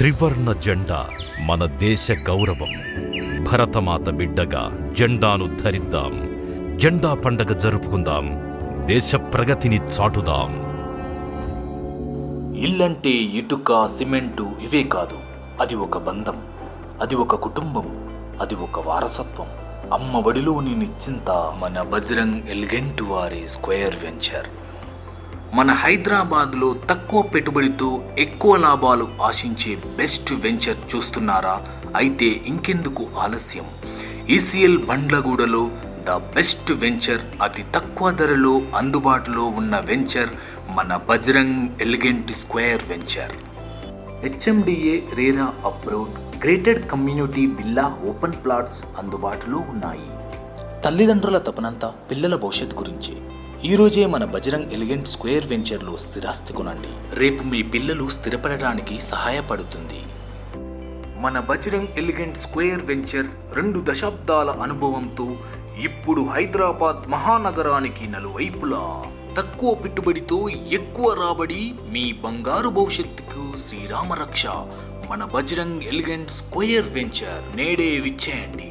త్రివర్ణ జెండా మన దేశ గౌరవం. భరతమాత బిడ్డగా జెండాను ధరిద్దాం. జెండా పండగ జరుపుకుందాం. దేశ ప్రగతిని చాటుదాం. ఇల్లంటే ఇటుక, సిమెంటు ఇవే కాదు. అది ఒక బంధం, అది ఒక కుటుంబం, అది ఒక వారసత్వం. అమ్మ ఒడిలోని నిశ్చింత మన బజరంగ్ ఎలిగెంట్ వారి స్క్వేర్ వెంచర్. మన హైదరాబాద్లో తక్కువ పెట్టుబడితో ఎక్కువ లాభాలు ఆశించే బెస్ట్ వెంచర్ చూస్తున్నారా? అయితే ఇంకెందుకు ఆలస్యం? ఈసీఎల్ బండ్లగూడలో ద బెస్ట్ వెంచర్, అతి తక్కువ ధరలో అందుబాటులో ఉన్న వెంచర్ మన Bajrang elegant square venture. HMDA RERA approved grated community villa open plots అందుబాటులో ఉన్నాయి. తల్లిదండ్రుల తపనంతా పిల్లల భవిష్యత్తు గురించి. ఈరోజే మన బజరంగ్ ఎలిగెంట్ స్క్వేర్ వెంచర్లో స్థిరాస్తి కొనండి. రేపు మీ పిల్లలు స్థిరపడడానికి సహాయపడుతుంది. మన బజరంగ్ ఎలిగెంట్ స్క్వేర్ వెంచర్ 2 దశాబ్దాల అనుభవంతో ఇప్పుడు హైదరాబాద్ మహానగరానికి నలువైపులా తక్కువ పెట్టుబడితో ఎక్కువ రాబడి, మీ బంగారు భవిష్యత్తుకు శ్రీరామ రక్ష. మన బజరంగ్ ఎలిగెంట్ స్క్వేర్ వెంచర్ నేడే విచ్చేయండి.